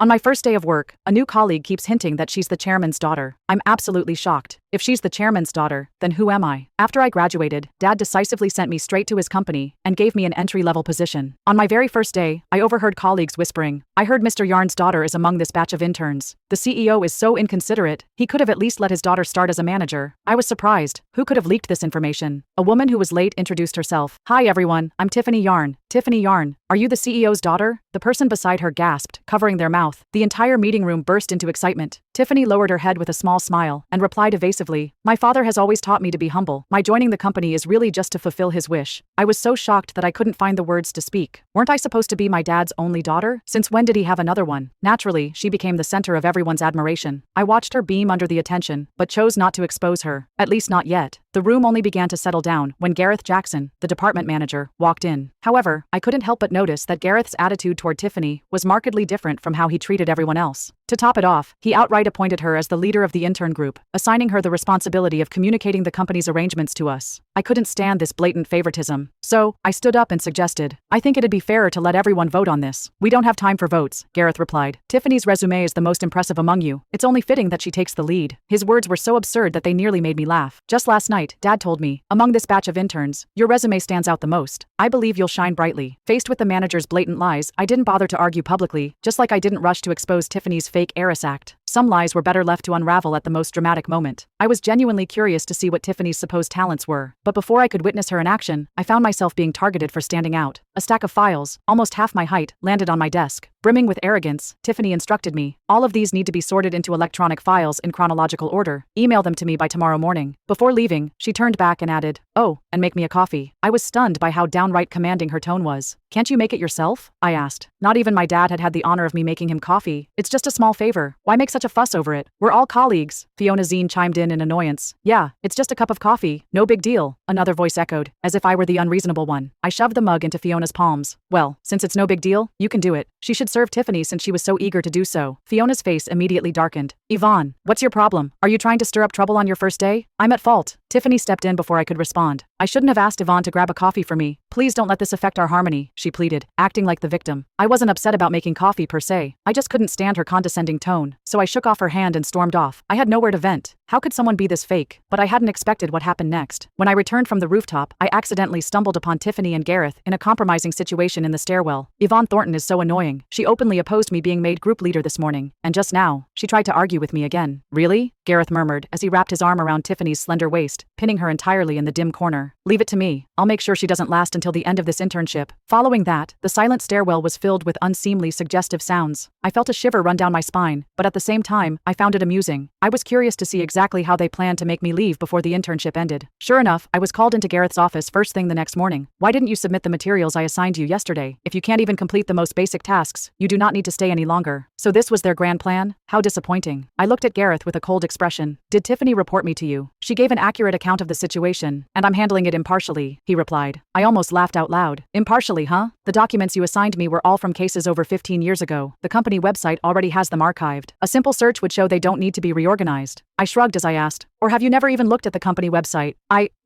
On my first day of work, a new colleague keeps hinting that she's the chairman's daughter. I'm absolutely shocked. If she's the chairman's daughter, then who am I? After I graduated, Dad decisively sent me straight to his company and gave me an entry-level position. On my very first day, I overheard colleagues whispering, "I heard Mr. Yarn's daughter is among this batch of interns. The CEO is so inconsiderate, he could have at least let his daughter start as a manager." I was surprised. Who could have leaked this information? A woman who was late introduced herself. "Hi everyone, I'm Tiffany Yarn." "Tiffany Yarn, are you the CEO's daughter?" The person beside her gasped, covering their mouth. The entire meeting room burst into excitement. Tiffany lowered her head with a small smile and replied evasively, "My father has always taught me to be humble. My joining the company is really just to fulfill his wish." I was so shocked that I couldn't find the words to speak. Weren't I supposed to be my dad's only daughter? Since when did he have another one? Naturally, she became the center of everyone's admiration. I watched her beam under the attention, but chose not to expose her, at least not yet. The room only began to settle down when Gareth Jackson, the department manager, walked in. However, I couldn't help but notice that Gareth's attitude toward Tiffany was markedly different from how he treated everyone else. To top it off, he outright appointed her as the leader of the intern group, assigning her the responsibility of communicating the company's arrangements to us. I couldn't stand this blatant favoritism. So, I stood up and suggested, "I think it'd be fairer to let everyone vote on this." "We don't have time for votes," Gareth replied. "Tiffany's resume is the most impressive among you. It's only fitting that she takes the lead." His words were so absurd that they nearly made me laugh. "Just last night, Dad told me, among this batch of interns, your resume stands out the most. I believe you'll shine brightly." Faced with the manager's blatant lies, I didn't bother to argue publicly, just like I didn't rush to expose Tiffany's fake heiress act. Some lies were better left to unravel at the most dramatic moment. I was genuinely curious to see what Tiffany's supposed talents were, but before I could witness her in action, I found myself being targeted for standing out. A stack of files, almost half my height, landed on my desk. Brimming with arrogance, Tiffany instructed me, "All of these need to be sorted into electronic files in chronological order. Email them to me by tomorrow morning." Before leaving, she turned back and added, "Oh, and make me a coffee." I was stunned by how downright commanding her tone was. "Can't you make it yourself?" I asked. Not even my dad had the honor of me making him coffee. "It's just a small favor. Why make such a fuss over it? We're all colleagues." Fiona Zine chimed in annoyance. "Yeah, it's just a cup of coffee. No big deal," another voice echoed, as if I were the unreasonable one. I shoved the mug into Fiona's palms. "Well, since it's no big deal, you can do it." She should serve Tiffany since she was so eager to do so. Fiona's face immediately darkened. "Yvonne, what's your problem? Are you trying to stir up trouble on your first day?" "I'm at fault." Tiffany stepped in before I could respond. "I shouldn't have asked Yvonne to grab a coffee for me. Please don't let this affect our harmony," she pleaded, acting like the victim. I wasn't upset about making coffee per se. I just couldn't stand her condescending tone, so I shook off her hand and stormed off. I had nowhere to vent. How could someone be this fake? But I hadn't expected what happened next. When I returned from the rooftop, I accidentally stumbled upon Tiffany and Gareth in a compromising situation in the stairwell. Yvonne Thornton is so annoying. She openly opposed me being made group leader this morning, and just now, she tried to argue with me again. "Really?" Gareth murmured as he wrapped his arm around Tiffany's slender waist, pinning her entirely in the dim corner. "Leave it to me. I'll make sure she doesn't last until the end of this internship." Following that, the silent stairwell was filled with unseemly suggestive sounds. I felt a shiver run down my spine, but at the same time, I found it amusing. I was curious to see exactly how they planned to make me leave before the internship ended. Sure enough, I was called into Gareth's office first thing the next morning. "Why didn't you submit the materials I assigned you yesterday? If you can't even complete the most basic tasks, you do not need to stay any longer." So this was their grand plan? How disappointing. I looked at Gareth with a cold expression. "Did Tiffany report me to you?" "She gave an accurate account of the situation, and I'm handling it impartially," he replied. I almost laughed out loud. "Impartially, huh? The documents you assigned me were all from cases over 15 years ago. The company website already has them archived. A simple search would show they don't need to be reorganized." I shrugged as I asked, "Or have you never even looked at the company website?"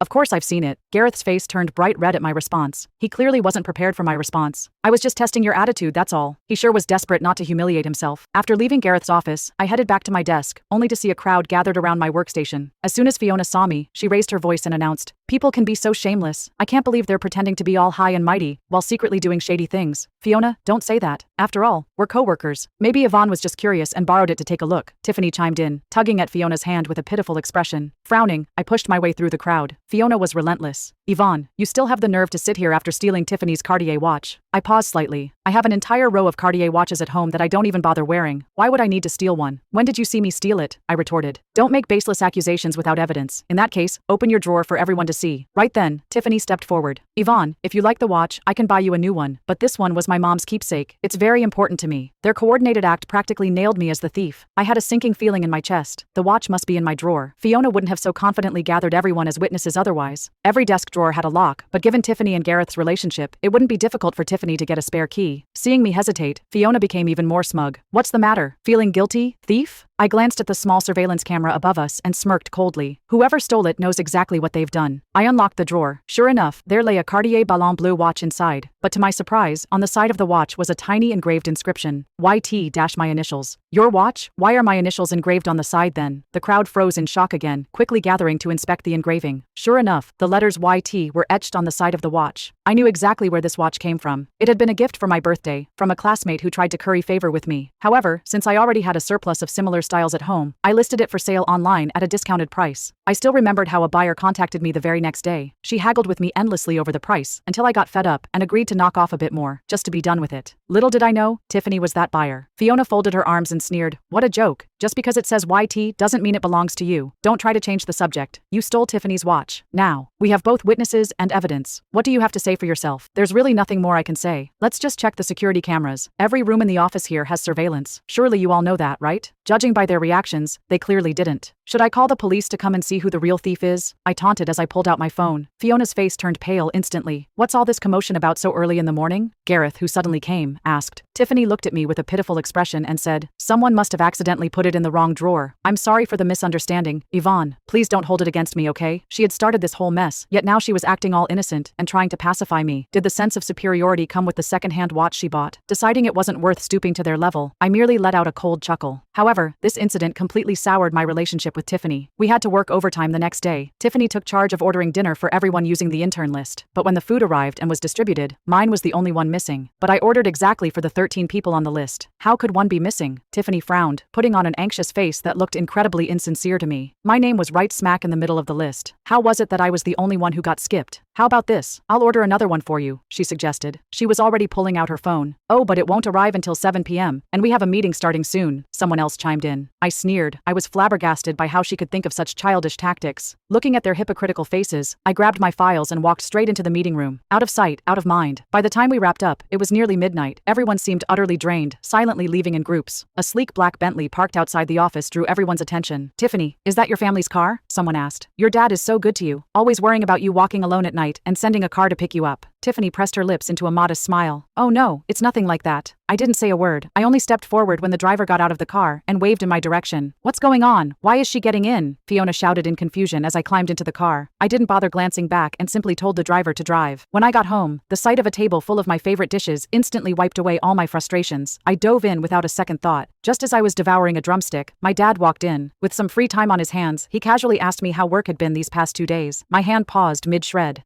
Of course I've seen it." Gareth's face turned bright red at my response. He clearly wasn't prepared for my response. "I was just testing your attitude, that's all." He sure was desperate not to humiliate himself. After leaving Gareth's office, I headed back to my desk, only to see a crowd gathered around my workstation. As soon as Fiona saw me, she raised her voice and announced, "People can be so shameless. I can't believe they're pretending to be all high and mighty, while secretly doing shady things." "Fiona, don't say that. After all, we're co-workers." "Maybe Yvonne was just curious and borrowed it to take a look," Tiffany chimed in, tugging at Fiona's hand with a pitiful expression. Frowning, I pushed my way through the crowd. Fiona was relentless. "Yvonne, you still have the nerve to sit here after stealing Tiffany's Cartier watch." I paused slightly. "I have an entire row of Cartier watches at home that I don't even bother wearing. Why would I need to steal one?" "When did you see me steal it?" I retorted. "Don't make baseless accusations without evidence. In that case, open your drawer for everyone to see." Right then, Tiffany stepped forward. "Yvonne, if you like the watch, I can buy you a new one, but this one was my mom's keepsake. It's very important to me." Their coordinated act practically nailed me as the thief. I had a sinking feeling in my chest. The watch must be in my drawer. Fiona wouldn't have so confidently gathered everyone as witnesses otherwise. Every desk drawer had a lock, but given Tiffany and Gareth's relationship, it wouldn't be difficult for Tiffany to get a spare key. Seeing me hesitate, Fiona became even more smug. "What's the matter? Feeling guilty, thief?" I glanced at the small surveillance camera above us and smirked coldly. Whoever stole it knows exactly what they've done. I unlocked the drawer. Sure enough, there lay a Cartier Ballon Bleu watch inside. But to my surprise, on the side of the watch was a tiny engraved inscription. YT- my initials. Your watch? Why are my initials engraved on the side then? The crowd froze in shock again, quickly gathering to inspect the engraving. Sure enough, the letters YT were etched on the side of the watch. I knew exactly where this watch came from. It had been a gift for my birthday, from a classmate who tried to curry favor with me. However, since I already had a surplus of similar styles at home, I listed it for sale online at a discounted price. I still remembered how a buyer contacted me the very next day. She haggled with me endlessly over the price, until I got fed up and agreed to knock off a bit more, just to be done with it. Little did I know, Tiffany was that buyer. Fiona folded her arms and sneered, "What a joke. Just because it says YT doesn't mean it belongs to you. Don't try to change the subject. You stole Tiffany's watch. Now, we have both witnesses and evidence. What do you have to say for yourself?" There's really nothing more I can say. Let's just check the security cameras. Every room in the office here has surveillance. Surely you all know that, right? Judging by their reactions, they clearly didn't. Should I call the police to come and see who the real thief is? I taunted as I pulled out my phone. Fiona's face turned pale instantly. What's all this commotion about so early in the morning? Gareth, who suddenly came, asked. Tiffany looked at me with a pitiful expression and said, "Someone must have accidentally put it in the wrong drawer. I'm sorry for the misunderstanding. Yvonne, please don't hold it against me, okay?" She had started this whole mess, yet now she was acting all innocent and trying to pacify me. Did the sense of superiority come with the second-hand watch she bought? Deciding it wasn't worth stooping to their level, I merely let out a cold chuckle. However, this incident completely soured my relationship with Tiffany. We had to work overtime the next day. Tiffany took charge of ordering dinner for everyone using the intern list. But when the food arrived and was distributed, mine was the only one missing. But I ordered exactly for the 13 people on the list. How could one be missing? Tiffany frowned, putting on an anxious face that looked incredibly insincere to me. My name was right smack in the middle of the list. How was it that I was the only one who got skipped? How about this? I'll order another one for you, she suggested. She was already pulling out her phone. Oh, but it won't arrive until 7 p.m., and we have a meeting starting soon, someone else chimed in. I sneered. I was flabbergasted by how she could think of such childish tactics. Looking at their hypocritical faces, I grabbed my files and walked straight into the meeting room. Out of sight, out of mind. By the time we wrapped up, it was nearly midnight. Everyone seemed utterly drained, silently leaving in groups. A sleek black Bentley parked outside the office drew everyone's attention. "Tiffany, is that your family's car?" someone asked. "Your dad is so good to you, always worrying about you walking alone at night and sending a car to pick you up." Tiffany pressed her lips into a modest smile. "Oh no, it's nothing like that." I didn't say a word. I only stepped forward when the driver got out of the car and waved in my direction. "What's going on? Why is she getting in?" Fiona shouted in confusion as I climbed into the car. I didn't bother glancing back and simply told the driver to drive. When I got home, the sight of a table full of my favorite dishes instantly wiped away all my frustrations. I dove in without a second thought. Just as I was devouring a drumstick, my dad walked in. With some free time on his hands, he casually asked me how work had been these past 2 days. My hand paused mid-shred.